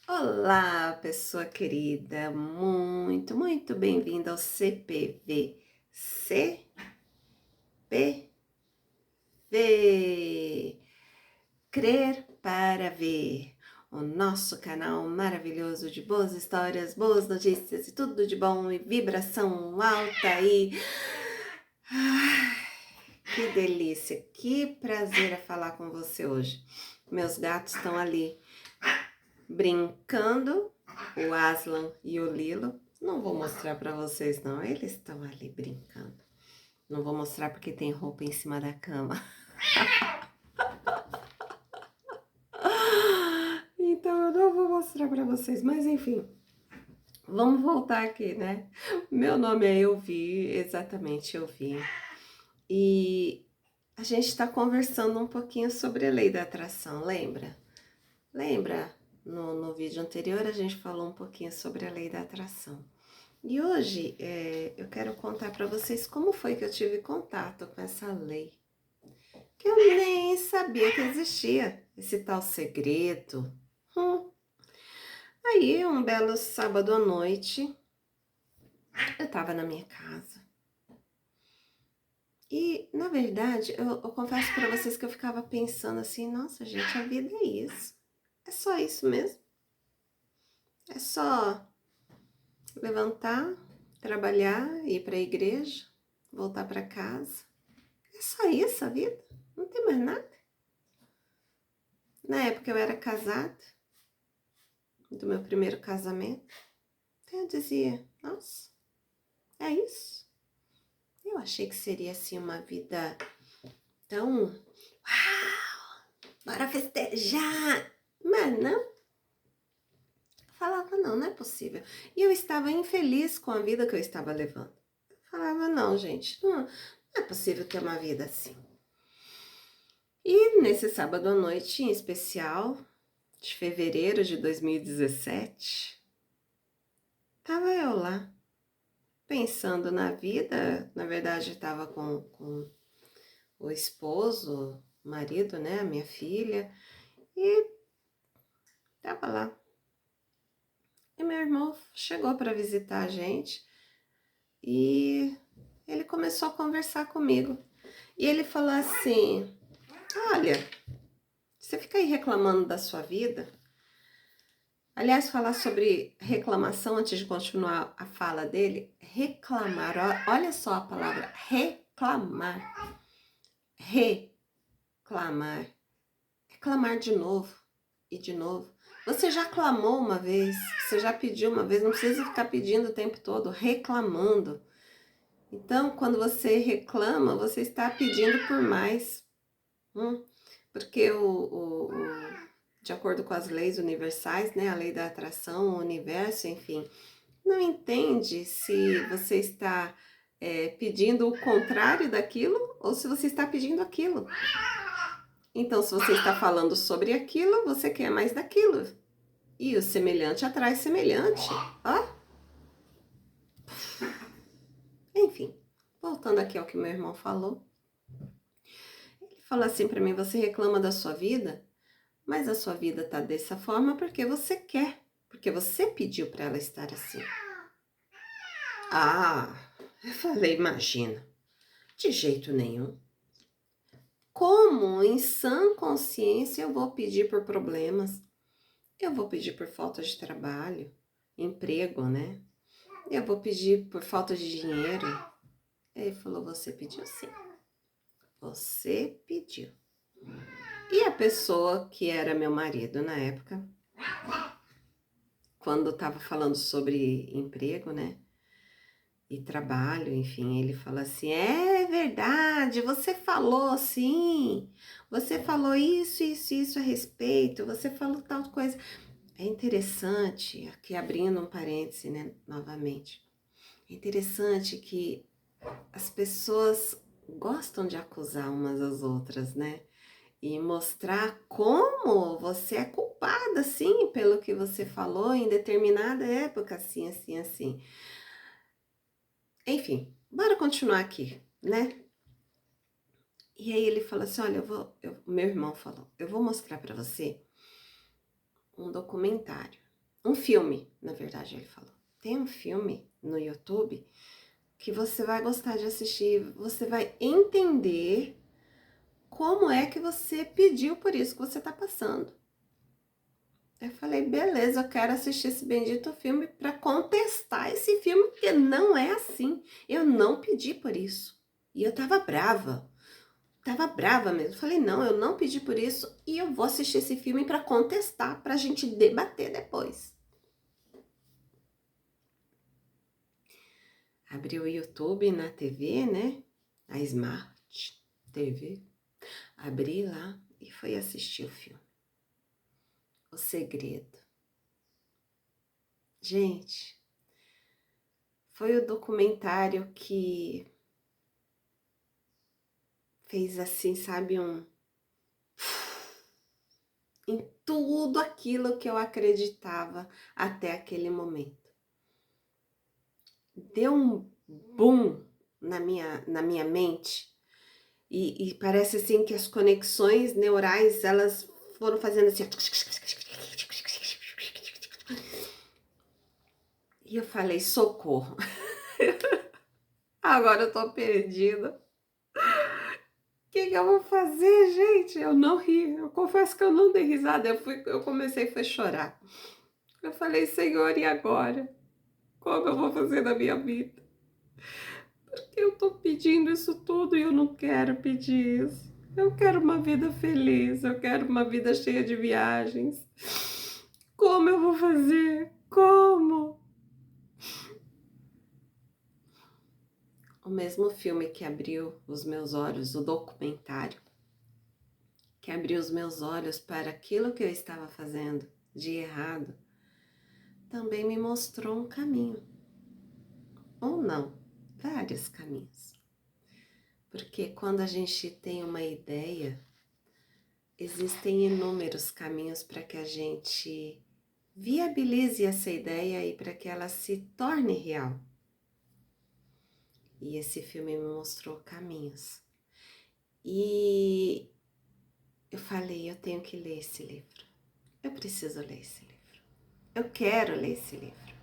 Olá, pessoa querida, muito bem-vinda ao CPV. CPV. Crer para ver. O nosso canal maravilhoso de boas histórias, boas notícias e tudo de bom e vibração alta Ai, que delícia, que prazer é falar com você hoje. Meus gatos estão ali brincando, o Aslan e o Lilo. Não vou mostrar para vocês não, eles estão ali brincando. Não vou mostrar porque tem roupa em cima da cama. Então eu não vou mostrar para vocês, mas enfim. Vamos voltar aqui, né? Meu nome é Elvi, exatamente Elvi. E a gente está conversando um pouquinho sobre a lei da atração, lembra? Lembra? No vídeo anterior a gente falou um pouquinho sobre a lei da atração. E hoje eu quero contar para vocês como foi que eu tive contato com essa lei. Que eu nem sabia que existia, esse tal segredo. Hum. Aí, um belo sábado à noite, eu tava na minha casa. E, na verdade, eu confesso para vocês que eu ficava pensando assim, nossa, gente, a vida é isso. É só isso mesmo. É só levantar, trabalhar, ir para a igreja, voltar para casa. É só isso a vida. Não tem mais nada. Na época eu era casada, do meu primeiro casamento. Então eu dizia, nossa, é isso. Eu achei que seria assim uma vida tão, uau, bora festejar. Mas não, eu falava não, não é possível. E eu estava infeliz com a vida que eu estava levando. Eu falava não, gente, não é possível ter uma vida assim. E nesse sábado à noite, em especial, de fevereiro de 2017, tava eu lá, pensando na vida. Na verdade, estava com o esposo, o marido, né, a minha filha, e tava lá. E meu irmão chegou para visitar a gente e ele começou a conversar comigo. E ele falou assim: olha, você fica aí reclamando da sua vida. Aliás, falar sobre reclamação antes de continuar a fala dele, reclamar, olha só a palavra reclamar, reclamar, reclamar de novo e de novo. Você já clamou uma vez, você já pediu uma vez, não precisa ficar pedindo o tempo todo, reclamando. Então, quando você reclama, você está pedindo por mais, porque de acordo com as leis universais, né, a lei da atração, o universo, enfim, não entende se você está pedindo o contrário daquilo ou se você está pedindo aquilo. Então, se você está falando sobre aquilo, você quer mais daquilo. E o semelhante atrai semelhante. Ó. Enfim, voltando aqui ao que meu irmão falou. Ele falou assim para mim: você reclama da sua vida, mas a sua vida tá dessa forma porque você quer, porque você pediu para ela estar assim. Ah, eu falei, imagina, de jeito nenhum. Como em sã consciência eu vou pedir por problemas? Eu vou pedir por falta de trabalho, emprego, né? Eu vou pedir por falta de dinheiro. Ele falou, você pediu sim. Você pediu. E a pessoa que era meu marido na época, quando estava falando sobre emprego, né? E trabalho, enfim, ele fala assim: é verdade, você falou assim, você falou isso a respeito, você falou tal coisa. É interessante, aqui abrindo um parêntese, né, novamente, é interessante que as pessoas gostam de acusar umas às outras, né? E mostrar como você é culpada, sim, pelo que você falou em determinada época, assim, assim, assim. Enfim, bora continuar aqui, né? E aí ele falou assim, olha, meu irmão falou, eu vou mostrar para você um documentário. um filme, na verdade ele falou. Tem um filme no YouTube que você vai gostar de assistir, você vai entender como é que você pediu por isso que você tá passando. Eu falei, beleza, eu quero assistir esse bendito filme para contestar esse filme, porque não é assim. Eu não pedi por isso. E eu tava brava mesmo. Falei, não, eu não pedi por isso e eu vou assistir esse filme para contestar, pra gente debater depois. Abri o YouTube na TV, né? A Smart TV. Abri lá e fui assistir o filme. O Segredo. Gente, foi o documentário que fez assim, sabe, em tudo aquilo que eu acreditava até aquele momento. Deu um boom na minha mente e parece assim que as conexões neurais, elas foram fazendo assim. E eu falei, socorro. Agora eu tô perdida. O que eu vou fazer, gente? Eu não ri. Eu confesso que eu não dei risada. Eu comecei a chorar. Eu falei, Senhor, e agora? Como eu vou fazer na minha vida? Porque eu tô pedindo isso tudo e eu não quero pedir isso. Eu quero uma vida feliz, eu quero uma vida cheia de viagens. Como eu vou fazer? Como? O mesmo filme que abriu os meus olhos, o documentário, que abriu os meus olhos para aquilo que eu estava fazendo de errado, também me mostrou um caminho. Ou não, vários caminhos. Porque quando a gente tem uma ideia, existem inúmeros caminhos para que a gente viabilize essa ideia e para que ela se torne real. E esse filme me mostrou caminhos. E eu falei, eu tenho que ler esse livro. Eu preciso ler esse livro. Eu quero ler esse livro.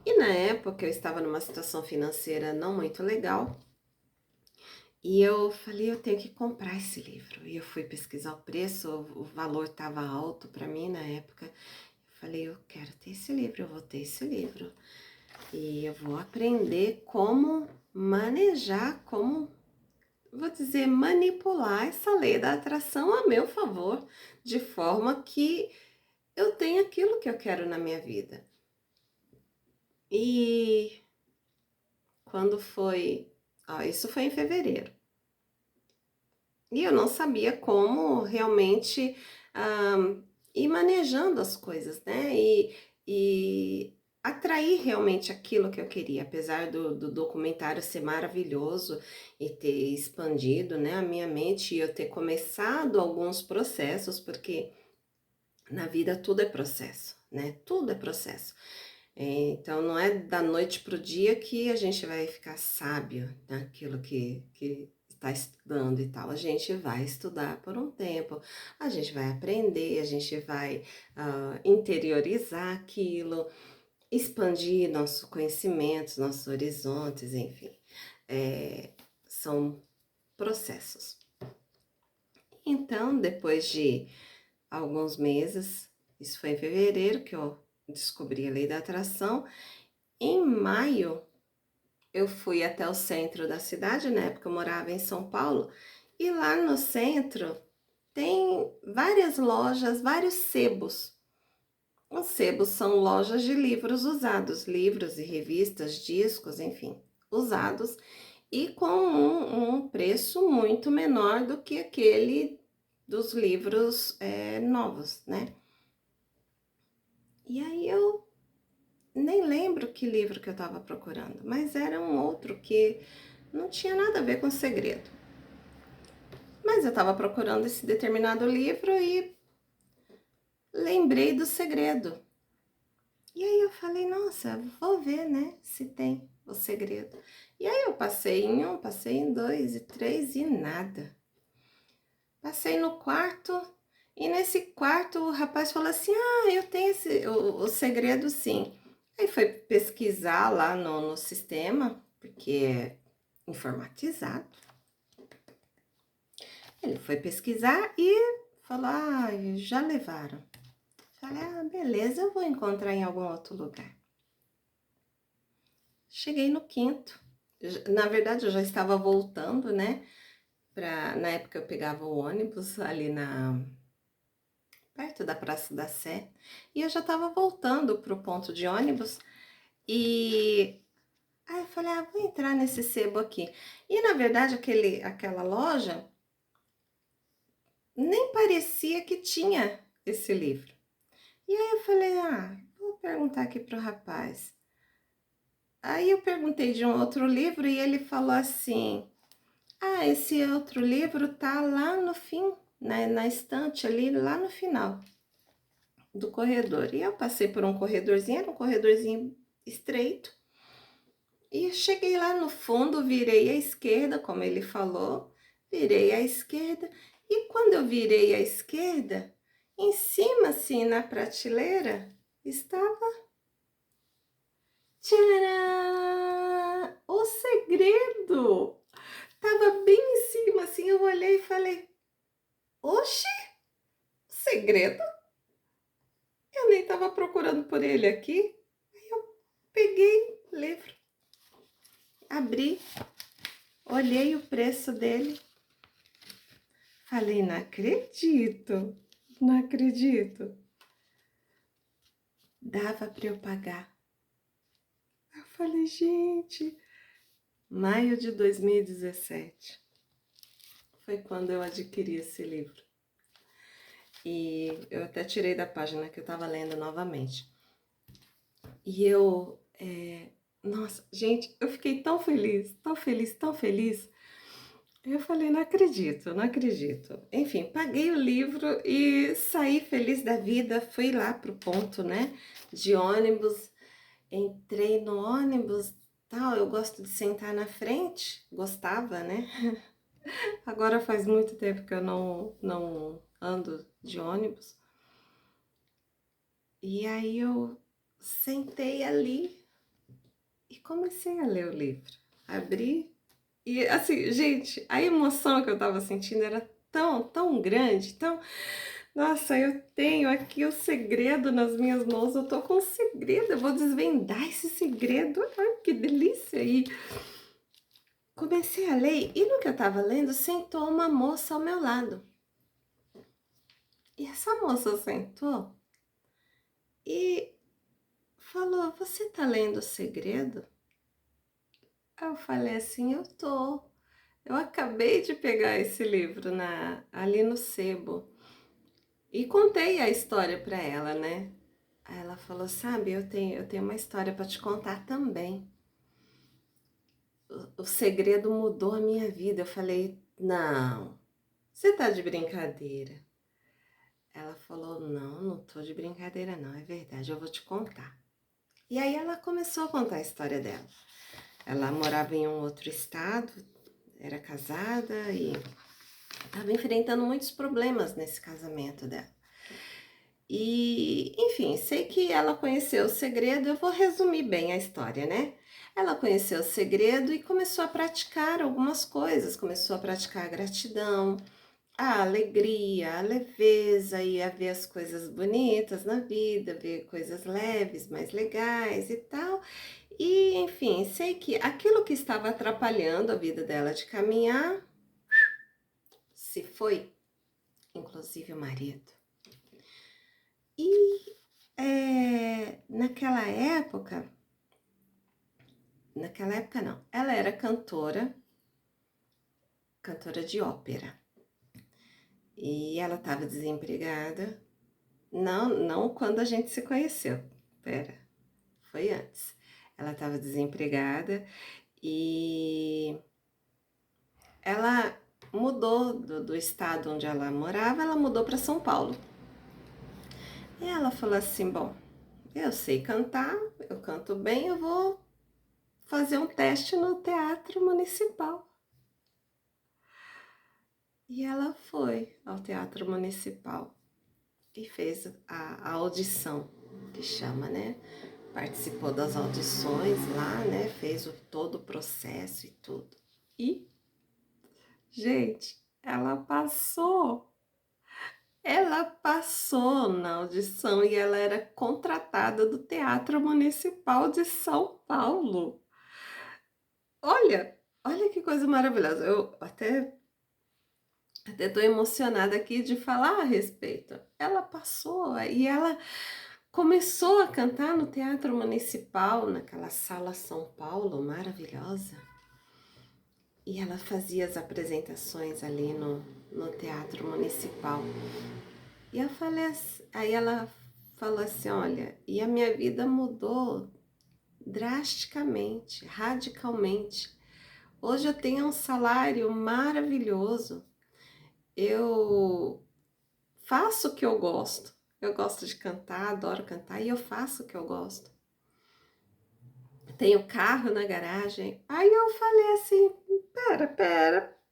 E na época eu estava numa situação financeira não muito legal. E eu falei, eu tenho que comprar esse livro. E eu fui pesquisar o preço, o valor estava alto para mim na época. Eu falei, eu quero ter esse livro, eu vou ter esse livro. E eu vou aprender como manejar, como, vou dizer, manipular essa lei da atração a meu favor, de forma que eu tenha aquilo que eu quero na minha vida. E quando foi, isso foi em fevereiro. E eu não sabia como realmente ir manejando as coisas, né? E atrair realmente aquilo que eu queria, apesar do documentário ser maravilhoso e ter expandido, né, a minha mente e eu ter começado alguns processos, porque na vida tudo é processo, né? Tudo é processo. Então não é da noite para o dia que a gente vai ficar sábio naquilo que está estudando e tal. A gente vai estudar por um tempo, a gente vai aprender, a gente vai interiorizar aquilo, expandir nossos conhecimentos, nossos horizontes, enfim. São processos. Então, depois de alguns meses, isso foi em fevereiro que eu descobri a lei da atração. Em maio, eu fui até o centro da cidade, na época eu morava em São Paulo, e lá no centro tem várias lojas, vários sebos. Os sebos são lojas de livros usados, livros e revistas, discos, enfim, usados, e com um preço muito menor do que aquele dos livros novos, né? E aí eu nem lembro que livro que eu estava procurando, mas era um outro que não tinha nada a ver com segredo. Mas eu estava procurando esse determinado livro e lembrei do segredo. E aí eu falei, nossa, vou ver, né, se tem o segredo. E aí eu passei em um, passei em dois e três e nada. Passei no quarto E nesse quarto o rapaz falou assim: "Ah, eu tenho o segredo sim". Aí foi pesquisar lá no sistema, porque é informatizado. Ele foi pesquisar e falou: "Ah, já levaram". Falei: "Ah, beleza, eu vou encontrar em algum outro lugar". Cheguei no quinto. Na verdade, eu já estava voltando, né? Na época eu pegava o ônibus ali perto da Praça da Sé, e eu já estava voltando para o ponto de ônibus e aí eu falei: "Ah, vou entrar nesse sebo aqui". E na verdade aquela loja nem parecia que tinha esse livro. E aí eu falei: "Ah, vou perguntar aqui pro rapaz". Aí eu perguntei de um outro livro e ele falou assim: "Ah, esse outro livro tá lá no fim, na estante ali, lá no final do corredor". E eu passei por um corredorzinho, era um corredorzinho estreito, e cheguei lá no fundo, virei à esquerda, como ele falou, virei à esquerda, e quando eu virei à esquerda, em cima, assim, na prateleira, estava, tcharam! O segredo! Tava bem em cima, assim, eu olhei e falei: "Oxe, segredo? Eu nem tava procurando por ele aqui". Aí eu peguei o livro, abri, olhei o preço dele, falei: "Não acredito, não acredito". Dava para eu pagar. Eu falei: "Gente". Maio de 2017 foi quando eu adquiri esse livro. E eu até tirei da página que eu estava lendo novamente. E nossa, gente, eu fiquei tão feliz, tão feliz, tão feliz. Eu falei: "Não acredito, não acredito". Enfim, paguei o livro e saí feliz da vida. Fui lá pro ponto, né, de ônibus. Entrei no ônibus, tal. Eu gosto de sentar na frente, gostava, né? Agora faz muito tempo que eu não ando de ônibus. E aí eu sentei ali e comecei a ler o livro. Abri e assim, gente, a emoção que eu tava sentindo era tão, tão grande, tão. Nossa, eu tenho aqui o segredo nas minhas mãos, eu tô com o segredo, eu vou desvendar esse segredo. Ai, que delícia! E comecei a ler, e no que eu tava lendo, sentou uma moça ao meu lado. E essa moça sentou e falou: "Você tá lendo o segredo?" Aí eu falei assim: "Eu tô. Eu acabei de pegar esse livro ali no sebo". E contei a história para ela, né? Aí ela falou: "Sabe, eu tenho uma história para te contar também. O segredo mudou a minha vida". Eu falei: "Não, você tá de brincadeira". Ela falou: "Não, não tô de brincadeira não, é verdade, eu vou te contar". E aí ela começou a contar a história dela. Ela morava em um outro estado, era casada e estava enfrentando muitos problemas nesse casamento dela. E, enfim, sei que ela conheceu o segredo, eu vou resumir bem a história, né? Ela conheceu o segredo e começou a praticar algumas coisas, começou a praticar a gratidão, a alegria, a leveza e a ver as coisas bonitas na vida, ver coisas leves, mais legais e tal. E, enfim, sei que aquilo que estava atrapalhando a vida dela de caminhar se foi, inclusive o marido. E naquela época não, ela era cantora de ópera. E ela estava desempregada. Não, não quando a gente se conheceu. Pera, foi antes. Ela estava desempregada e ela mudou do estado onde ela morava, ela mudou para São Paulo. E ela falou assim: "Bom, eu sei cantar, eu canto bem, eu vou fazer um teste no Teatro Municipal". E ela foi ao Teatro Municipal. e fez a audição, que chama, né? Participou das audições lá, né? Fez todo o processo e tudo. E, gente, ela passou. Ela passou na audição e ela era contratada do Teatro Municipal de São Paulo. Olha, olha que coisa maravilhosa. Eu até tô emocionada aqui de falar a respeito. Ela passou e ela começou a cantar no Teatro Municipal, naquela sala São Paulo maravilhosa. E ela fazia as apresentações ali no Teatro Municipal. E eu falei assim, aí ela falou assim, olha, e a minha vida mudou drasticamente, radicalmente. Hoje eu tenho um salário maravilhoso. Eu faço o que eu gosto. Eu gosto de cantar, adoro cantar e eu faço o que eu gosto. Tenho carro na garagem. Aí eu falei assim,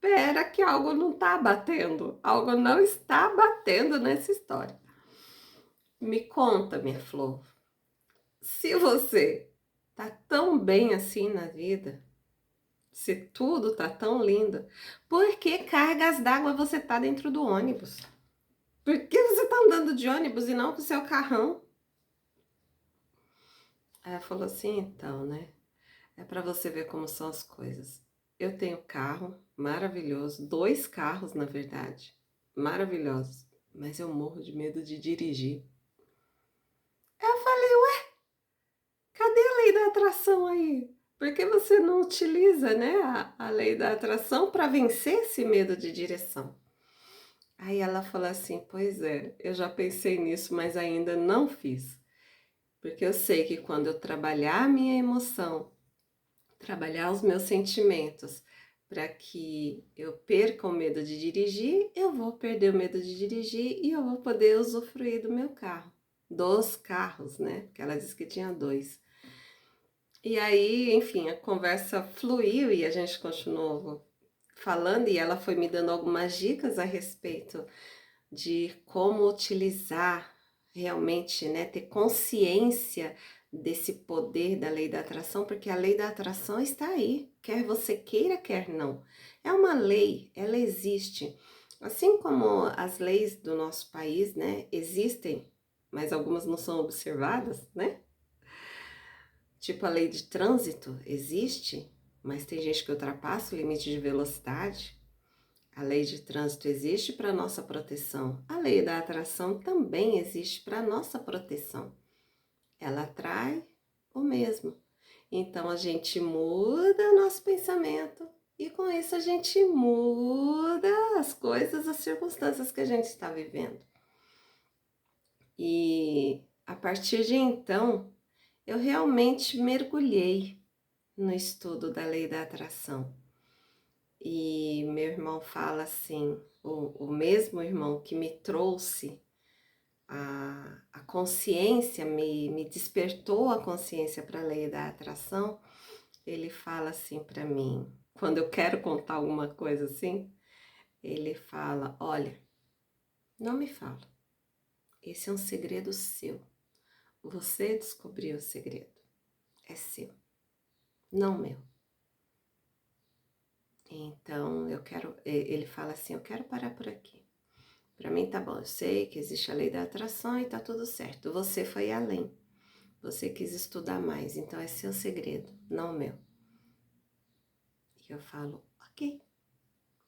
pera, que algo não tá batendo. Algo não está batendo nessa história. Me conta, minha flor, se você tá tão bem assim na vida, se tudo tá tão lindo, por que cargas d'água você tá dentro do ônibus? Por que você tá andando de ônibus e não com o seu carrão? Aí ela falou assim, então, né? É para você ver como são as coisas. Eu tenho carro maravilhoso, 2 carros, na verdade, maravilhosos, mas eu morro de medo de dirigir. Eu falei, ué, cadê a lei da atração aí? Por que você não utiliza, né, a lei da atração para vencer esse medo de direção? Aí ela falou assim, pois é, eu já pensei nisso, mas ainda não fiz. Porque eu sei que quando eu trabalhar a minha emoção, trabalhar os meus sentimentos, para que eu perca o medo de dirigir, eu vou perder o medo de dirigir e eu vou poder usufruir do meu carro. 2 carros, né? Porque ela disse que tinha 2. E aí, enfim, a conversa fluiu e a gente continuou falando e ela foi me dando algumas dicas a respeito de como utilizar realmente, né, ter consciência desse poder da lei da atração, porque a lei da atração está aí, quer você queira, quer não. É uma lei, ela existe. Assim como as leis do nosso país, né, existem, mas algumas não são observadas, né? Tipo a lei de trânsito existe, mas tem gente que ultrapassa o limite de velocidade. A lei de trânsito existe para nossa proteção. A lei da atração também existe para nossa proteção. Ela atrai o mesmo. Então a gente muda o nosso pensamento e com isso a gente muda as coisas, as circunstâncias que a gente está vivendo. E a partir de então, eu realmente mergulhei no estudo da lei da atração. E meu irmão fala assim, o mesmo irmão que me trouxe a consciência, me despertou a consciência para a lei da atração, ele fala assim para mim, quando eu quero contar alguma coisa assim, ele fala, olha, não me fala, esse é um segredo seu, você descobriu o segredo, é seu, não meu. Então, ele fala assim, eu quero parar por aqui. Para mim tá bom, eu sei que existe a lei da atração e tá tudo certo. Você foi além. Você quis estudar mais, então é seu segredo, não meu. E eu falo, ok,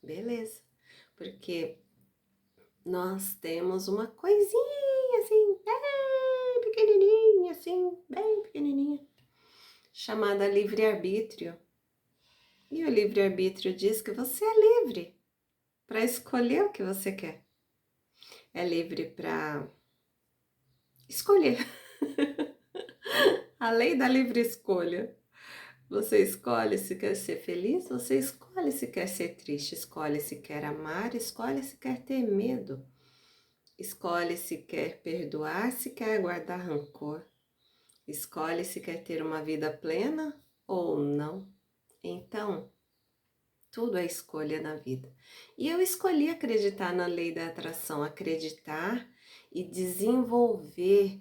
beleza. Porque nós temos uma coisinha assim, bem pequenininha, assim, bem pequenininha, chamada livre-arbítrio. E o livre-arbítrio diz que você é livre para escolher o que você quer. É livre para escolher. A lei da livre escolha. Você escolhe se quer ser feliz, você escolhe se quer ser triste, escolhe se quer amar, escolhe se quer ter medo, escolhe se quer perdoar, se quer guardar rancor, escolhe se quer ter uma vida plena ou não. Então, tudo é escolha na vida. E eu escolhi acreditar na lei da atração, acreditar e desenvolver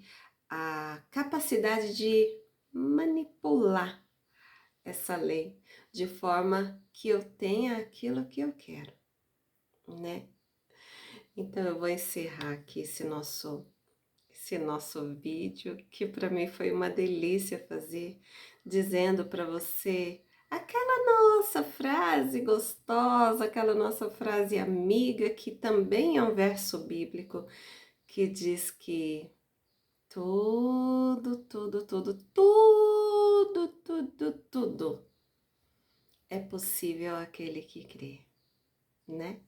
a capacidade de manipular essa lei de forma que eu tenha aquilo que eu quero, né? Então eu vou encerrar aqui esse nosso vídeo, que para mim foi uma delícia fazer, dizendo para você aquela nossa frase gostosa, aquela nossa frase amiga, que também é um verso bíblico, que diz que tudo é possível àquele que crê, né?